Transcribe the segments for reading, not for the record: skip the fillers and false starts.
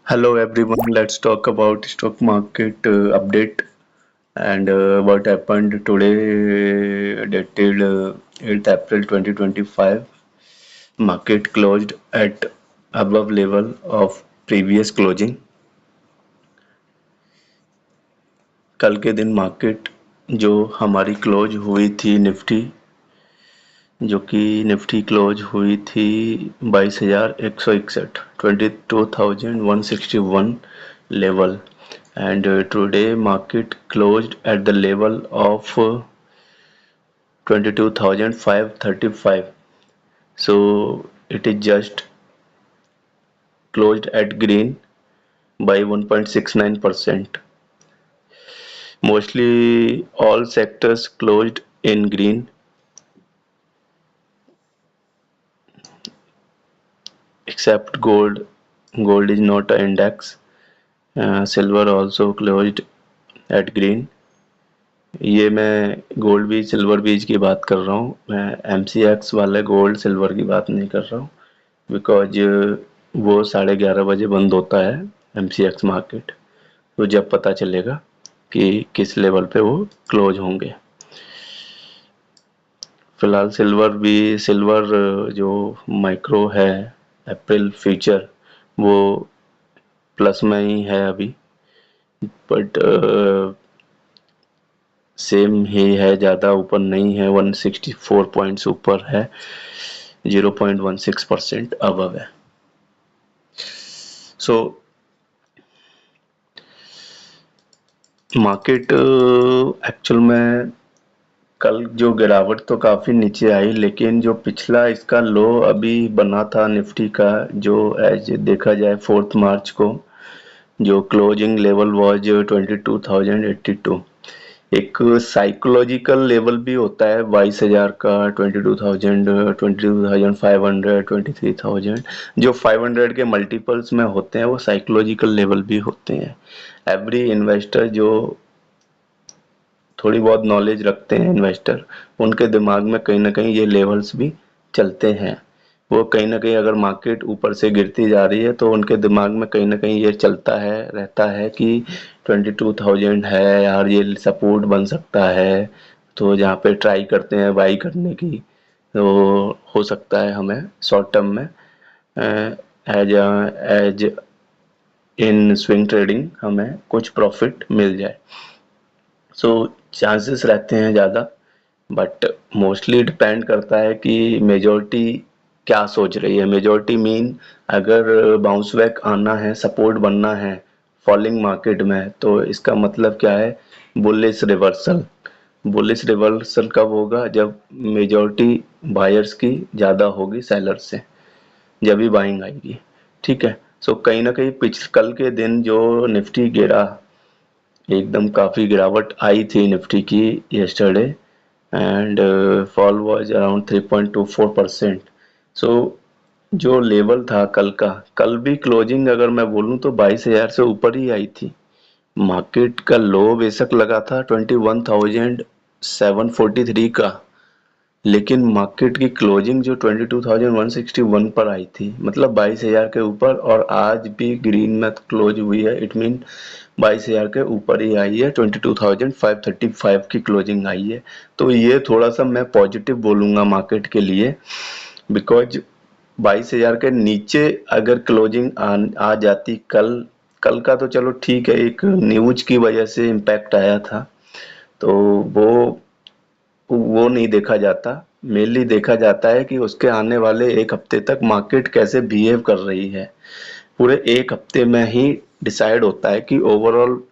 Hello everyone, let's talk about stock market update and what happened today dated 8th April 2025. Market closed at above level of previous closing. कल के दिन market जो हमारी close हुई थी Nifty जो कि निफ्टी क्लोज हुई थी 22,161 22,161 level, and today market closed at the level of 22,535. So it is just closed at green by 1.69%. Mostly all sectors closed in green except gold. Gold is not an index. Silver also closed at green. ये मैं gold बीज silver बीज की बात कर रहा हूँ, मैं MCX वाले गोल्ड सिल्वर की बात नहीं कर रहा हूँ, बिकॉज वो 11:30 बजे बंद होता है MCX मार्केट, तो जब पता चलेगा कि किस लेवल पे वो क्लोज होंगे। फिलहाल सिल्वर जो माइक्रो है अप्रैल फ्यूचर वो प्लस में ही है अभी, बट सेम ही है, ज़्यादा ऊपर नहीं है, 164 पॉइंट्स ऊपर है, 0.16% अबव है। सो मार्केट एक्चुअल में कल जो गिरावट तो काफ़ी नीचे आई, लेकिन जो पिछला इसका लो अभी बना था निफ्टी का, जो एज देखा जाए 4 मार्च को जो क्लोजिंग लेवल वाज 22,082, एक साइकोलॉजिकल लेवल भी होता है 22,000 का, 22,000, 22,500, 23,000, जो 500 के मल्टीपल्स में होते हैं वो साइकोलॉजिकल लेवल भी होते हैं। एवरी इन्वेस्टर जो थोड़ी बहुत नॉलेज रखते हैं इन्वेस्टर, उनके दिमाग में कहीं ना कहीं ये लेवल्स भी चलते हैं। वो कहीं ना कहीं अगर मार्केट ऊपर से गिरती जा रही है तो उनके दिमाग में कहीं ना कहीं ये चलता है रहता है कि 22,000 है यार, ये सपोर्ट बन सकता है, तो जहाँ पे ट्राई करते हैं बाई करने की, तो हो सकता है हमें शॉर्ट टर्म में as as in swing trading हमें कुछ प्रॉफिट मिल जाए। सो चांसेस रहते हैं ज़्यादा, बट मोस्टली डिपेंड करता है कि मेजॉरिटी क्या सोच रही है। मेजॉरिटी मीन अगर बाउंस बैक आना है, सपोर्ट बनना है फॉलिंग मार्केट में, तो इसका मतलब क्या है, बुलिश रिवर्सल। बुलिश रिवर्सल कब होगा, जब मेजॉरिटी बायर्स की ज़्यादा होगी सेलर से, जब भी बाइंग आएगी। ठीक है, सो कहीं ना कहीं कल के दिन जो निफ्टी गिरा, एकदम काफ़ी गिरावट आई थी निफ्टी की yesterday, and fall was around 3.24%. सो जो लेवल था कल का, कल भी क्लोजिंग अगर मैं बोलूं तो 22,000 से ऊपर ही आई थी। मार्केट का लो बेशक लगा था 21,743 का, लेकिन मार्केट की क्लोजिंग जो 22,161 पर आई थी, मतलब 22,000 के ऊपर, और आज भी ग्रीन में क्लोज हुई है। इट मीन 22,000 के ऊपर ही आई है, 22,535 की क्लोजिंग आई है। तो ये थोड़ा सा मैं पॉजिटिव बोलूंगा मार्केट के लिए, बिकॉज 22,000 के नीचे अगर क्लोजिंग आ जाती कल का तो चलो ठीक है, एक न्यूज की वजह से इम्पैक्ट आया था, तो वो नहीं देखा जाता। मेनली देखा जाता है कि उसके आने वाले एक हफ्ते तक मार्केट कैसे बिहेव कर रही है। पूरे एक हफ्ते में ही डिसाइड होता है कि ओवरऑल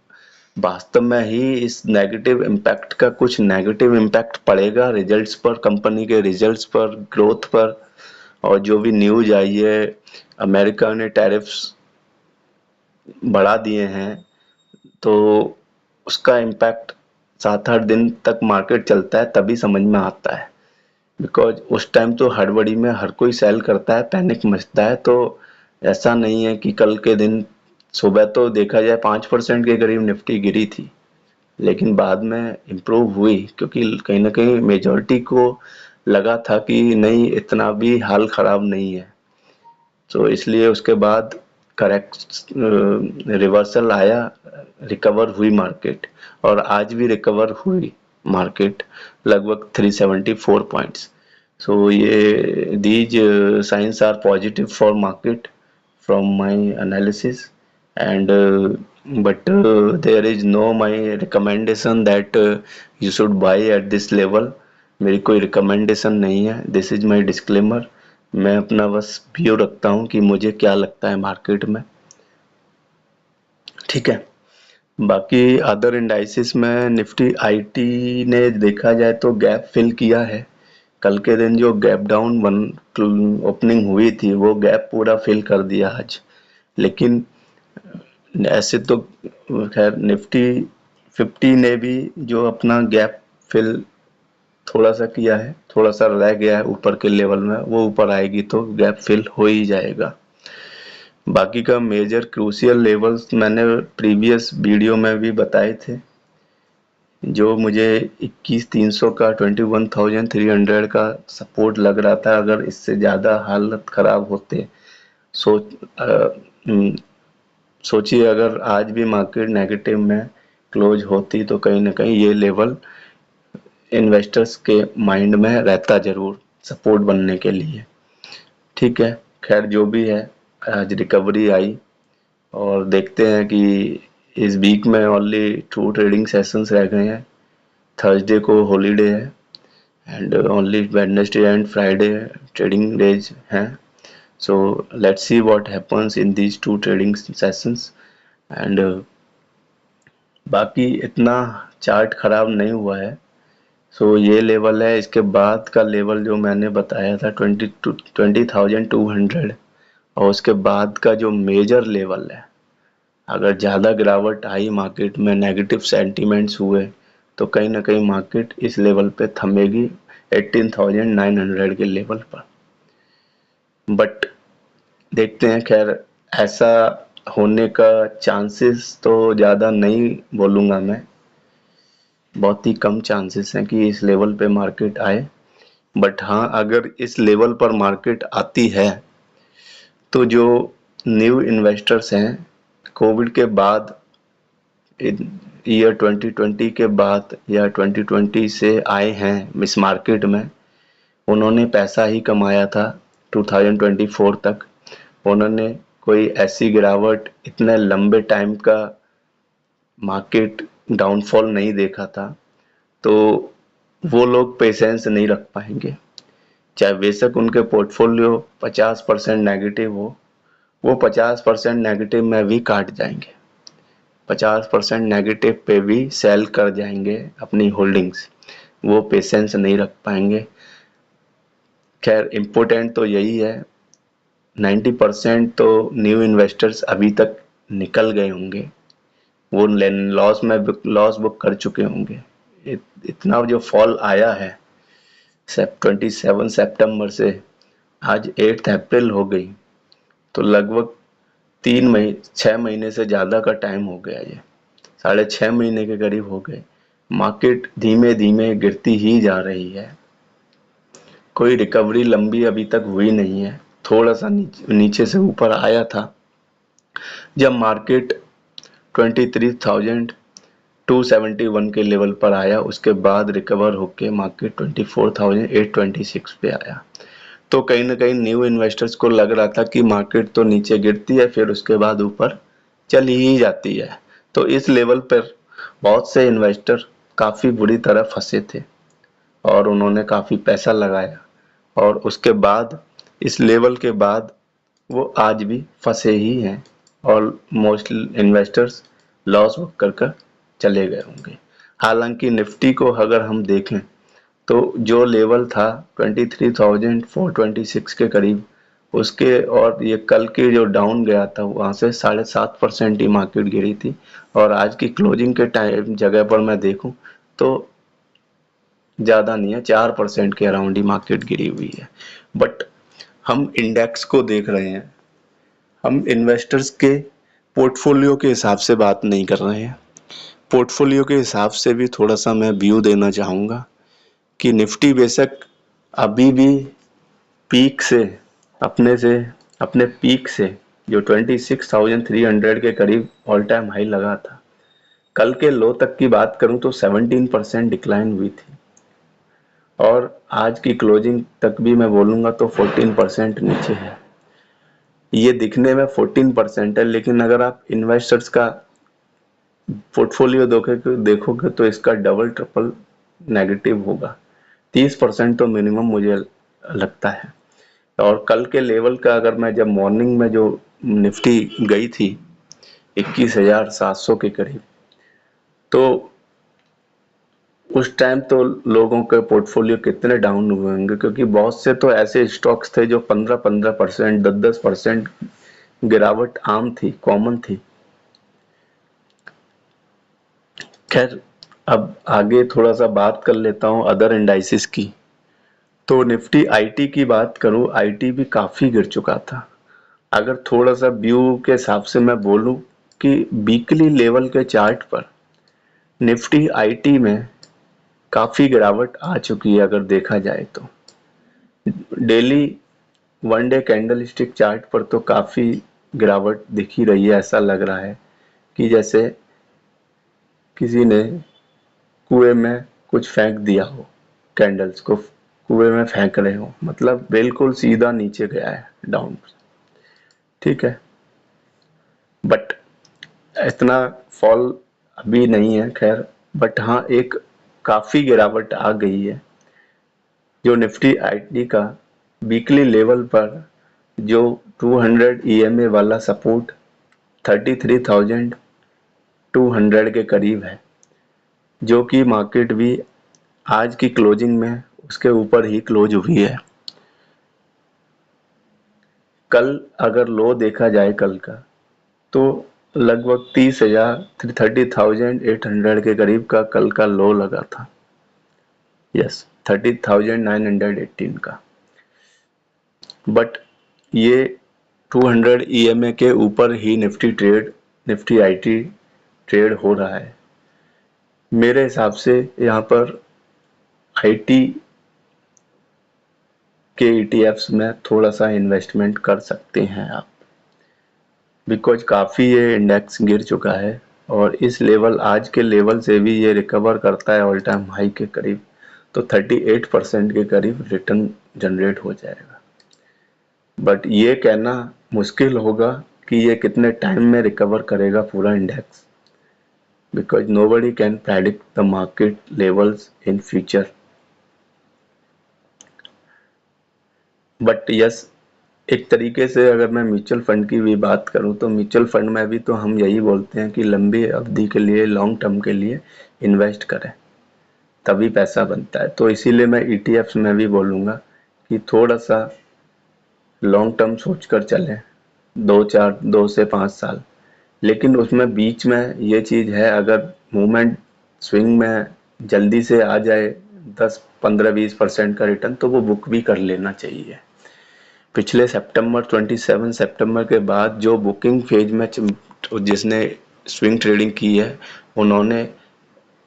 वास्तव में ही इस नेगेटिव इम्पैक्ट का कुछ नेगेटिव इम्पैक्ट पड़ेगा रिजल्ट्स पर, कंपनी के रिजल्ट्स पर, ग्रोथ पर। और जो भी न्यूज आई है, अमेरिका ने टैरिफ्स बढ़ा दिए हैं, तो उसका इम्पैक्ट 7-8 दिन तक मार्केट चलता है, तभी समझ में आता है। बिकॉज उस टाइम तो हड़बड़ी में हर कोई सेल करता है, पैनिक मचता है। तो ऐसा नहीं है कि कल के दिन सुबह तो देखा जाए 5% के करीब निफ्टी गिरी थी, लेकिन बाद में इम्प्रूव हुई, क्योंकि कहीं ना कहीं मेजॉरिटी को लगा था कि नहीं, इतना भी हाल खराब नहीं है। तो इसलिए उसके बाद करेक्ट रिवर्सल आया, रिकवर हुई मार्केट, और आज भी रिकवर हुई मार्केट लगभग 374 पॉइंट्स. सो ये these signs are positive for market from my analysis, and but there is no my recommendation that you should buy at this level. मेरी कोई रिकमेंडेशन नहीं है. This is my disclaimer. मैं अपना बस view रखता हूँ कि मुझे क्या लगता है मार्केट में. ठीक है. बाकी अदर इंडाइसिस में निफ्टी आईटी ने देखा जाए तो गैप फिल किया है. कल के दिन जो गैप डाउन वन ओपनिंग हुई थी वो गैप पूरा फिल कर दिया आज. लेकिन ऐसे तो खैर निफ्टी 50 ने भी जो अपना गैप फिल थोड़ा सा किया है, थोड़ा सा रह गया है ऊपर के लेवल में, वो ऊपर आएगी तो गैप फिल हो ही जाएगा. बाकी का मेजर क्रूशियल लेवल्स मैंने प्रीवियस वीडियो में भी बताए थे. जो मुझे 21,300 का 21,300 का सपोर्ट लग रहा था. अगर इससे ज़्यादा हालत ख़राब होते सोचिए अगर आज भी मार्केट नेगेटिव में क्लोज होती तो कहीं ना कहीं ये लेवल इन्वेस्टर्स के माइंड में रहता जरूर सपोर्ट बनने के लिए. ठीक है. खैर जो भी है, आज रिकवरी आई और देखते हैं कि इस वीक में ओनली 2 ट्रेडिंग सेशंस रह गए हैं. थर्सडे को हॉलीडे है and only Wednesday and Friday trading days हैं. So let's see what happens in these 2 trading sessions. and बाकी इतना चार्ट खराब नहीं हुआ है. सो ये लेवल है. इसके बाद का लेवल जो मैंने बताया था 20,200, और उसके बाद का जो मेजर लेवल है, अगर ज़्यादा गिरावट आई मार्केट में, नेगेटिव सेंटीमेंट्स हुए, तो कहीं ना कहीं मार्केट इस लेवल पे थमेगी 18,900 के लेवल पर. बट देखते हैं. खैर ऐसा होने का चांसेस तो ज़्यादा नहीं बोलूँगा मैं. बहुत ही कम चांसेस हैं कि इस लेवल पे मार्केट आए. बट हाँ, अगर इस लेवल पर मार्केट आती है तो जो न्यू इन्वेस्टर्स हैं कोविड के बाद, ईयर 2020 के बाद या 2020 से आए हैं इस मार्केट में, उन्होंने पैसा ही कमाया था 2024 तक. उन्होंने कोई ऐसी गिरावट, इतने लंबे टाइम का मार्केट डाउनफॉल नहीं देखा था. तो वो लोग पेशेंस नहीं रख पाएंगे. चाहे बेशक उनके पोर्टफोलियो 50% नेगेटिव हो, वो 50% नेगेटिव में भी काट जाएंगे. 50% नेगेटिव पे भी सेल कर जाएंगे अपनी होल्डिंग्स. वो पेशेंस नहीं रख पाएंगे. खैर इम्पोर्टेंट तो यही है, 90% तो न्यू इन्वेस्टर्स अभी तक निकल गए होंगे. वो लॉस बुक कर चुके होंगे. इतना जो फॉल आया है 27 सितंबर से आज 8 अप्रैल हो गई, तो लगभग 6 महीने से ज़्यादा का टाइम हो गया. ये 6.5 महीने के करीब हो गए. मार्केट धीमे धीमे गिरती ही जा रही है. कोई रिकवरी लंबी अभी तक हुई नहीं है. थोड़ा सा नीचे से ऊपर आया था जब मार्केट 23,271 के लेवल पर आया. उसके बाद रिकवर होके मार्केट 24,826 पे आया. तो कहीं ना कहीं न्यू इन्वेस्टर्स को लग रहा था कि मार्केट तो नीचे गिरती है फिर उसके बाद ऊपर चली ही जाती है. तो इस लेवल पर बहुत से इन्वेस्टर काफ़ी बुरी तरह फंसे थे और उन्होंने काफ़ी पैसा लगाया, और उसके बाद इस लेवल के बाद वो आज भी फंसे ही हैं और मोस्ट इन्वेस्टर्स लॉस बुक कर चले गए होंगे. हालांकि निफ्टी को अगर हम देखें तो जो लेवल था 23,426 के करीब, उसके और ये कल के जो डाउन गया था वहाँ से 7.5% ही मार्केट गिरी थी. और आज की क्लोजिंग के टाइम जगह पर मैं देखूं तो ज़्यादा नहीं है, 4% के अराउंड ही मार्केट गिरी हुई है. बट हम इंडेक्स को देख रहे हैं, हम इन्वेस्टर्स के पोर्टफोलियो के हिसाब से बात नहीं कर रहे हैं. पोर्टफोलियो के हिसाब से भी थोड़ा सा मैं व्यू देना चाहूँगा कि निफ्टी बेशक अभी भी पीक से अपने पीक से जो 26,300 के करीब ऑल टाइम हाई लगा था, कल के लो तक की बात करूं तो 17% डिक्लाइन हुई थी, और आज की क्लोजिंग तक भी मैं बोलूंगा तो 14% नीचे है। ये दिखने में 14% है, लेकिन अगर आप इन्वेस्टर्स का पोर्टफोलियो देखोगे तो इसका डबल ट्रिपल नेगेटिव होगा। 30% तो मिनिमम मुझे लगता है। और कल के लेवल का अगर मैं जब मॉर्निंग में जो निफ्टी गई थी 21,700 के करीब, तो उस टाइम तो लोगों के पोर्टफोलियो कितने डाउन हुए होंगे, क्योंकि बहुत से तो ऐसे स्टॉक्स थे जो 15-15%, 10-10% गिरावट आम थी, कॉमन थी। खैर, अब आगे थोड़ा सा बात कर लेता हूँ अदर इंडाइसिस की। तो निफ्टी आईटी की बात करूँ, आईटी भी काफ़ी गिर चुका था। अगर थोड़ा सा व्यू के हिसाब से मैं बोलूँ कि वीकली लेवल के चार्ट पर निफ्टी आईटी में काफ़ी गिरावट आ चुकी है अगर देखा जाए तो। Daily one day candle stick chart पर तो काफ़ी गिरावट दिख ही रही है। ऐसा लग रहा है कि जैसे किसी ने कुएं में कुछ फेंक दिया हो, कैंडल्स को कुएं में फेंक रहे हो, मतलब बिल्कुल सीधा नीचे गया है, डाउन। ठीक है, बट इतना फॉल अभी नहीं है खैर, बट हाँ एक काफ़ी गिरावट आ गई है। जो निफ्टी आईटी का वीकली लेवल पर जो 200 ईएमए वाला सपोर्ट 33,200 के करीब है, जो कि मार्केट भी आज की क्लोजिंग में उसके ऊपर ही क्लोज हुई है। कल अगर लो देखा जाए कल का, तो लगभग 30,800 के करीब का कल का लो लगा था। यस, 30,918 का। बट ये 200 ईएमए के ऊपर ही निफ्टी आईटी ट्रेड हो रहा है। मेरे हिसाब से यहाँ पर आईटी के ईटीएफ्स में थोड़ा सा इन्वेस्टमेंट कर सकते हैं आप, बिकॉज काफ़ी ये इंडेक्स गिर चुका है, और इस लेवल आज के लेवल से भी ये रिकवर करता है ऑल टाइम हाई के करीब, तो 38% के करीब रिटर्न जनरेट हो जाएगा। बट ये कहना मुश्किल होगा कि ये कितने टाइम में रिकवर करेगा पूरा index, because nobody can predict the market levels in future. But yes, एक तरीके से अगर मैं म्यूचुअल फंड की भी बात करूं, तो म्यूचुअल फंड में भी तो हम यही बोलते हैं कि लंबी अवधि के लिए, लॉन्ग टर्म के लिए इन्वेस्ट करें, तभी पैसा बनता है। तो इसीलिए मैं ईटीएफ्स में भी बोलूँगा कि थोड़ा सा लॉन्ग टर्म सोच कर चलें, 2 से 5 साल। लेकिन उसमें बीच में ये चीज़ है, अगर मूवमेंट स्विंग में जल्दी से आ जाए 10, 15, 20% का रिटर्न, तो वो बुक भी कर लेना चाहिए। पिछले सितंबर 27 सितंबर के बाद जो बुकिंग फेज में जिसने स्विंग ट्रेडिंग की है, उन्होंने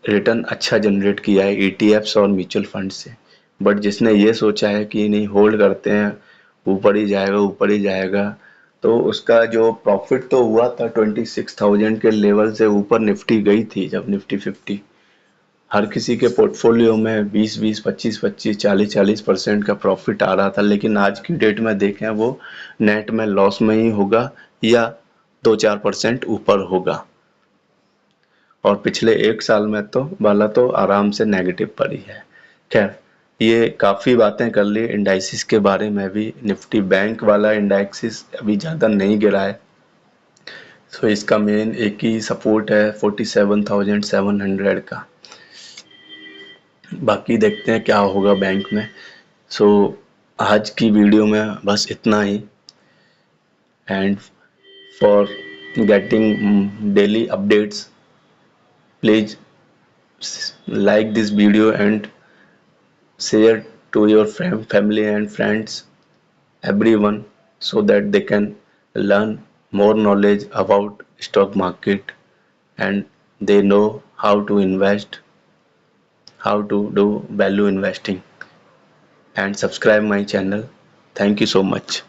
रिटर्न अच्छा जनरेट किया है ईटीएफ्स और म्यूचुअल फंड से। बट जिसने ये सोचा है कि नहीं होल्ड करते हैं, ऊपर ही जाएगा ऊपर ही जाएगा, तो उसका जो प्रॉफिट तो हुआ था 26,000 के लेवल से ऊपर निफ्टी गई थी जब निफ्टी 50, हर किसी के पोर्टफोलियो में 20-20, 25-25, 40-40% का प्रॉफिट आ रहा था। लेकिन आज की डेट में देखें वो नेट में लॉस में ही होगा या 2-4% ऊपर होगा, और पिछले 1 साल में तो आराम से नेगेटिव पर ही है। खैर, ये काफ़ी बातें कर ली इंडाइसिस के बारे में भी। निफ्टी बैंक वाला इंडाइसिस अभी ज़्यादा नहीं गिरा है, तो इसका मेन एक ही सपोर्ट है 47,700 का। बाकी देखते हैं क्या होगा बैंक में। सो आज की वीडियो में बस इतना ही, and for getting daily updates please like this video and share to your family and friends, everyone, so that they can learn more knowledge about stock market, and they know how to invest, how to do value investing. And subscribe my channel. Thank you so much.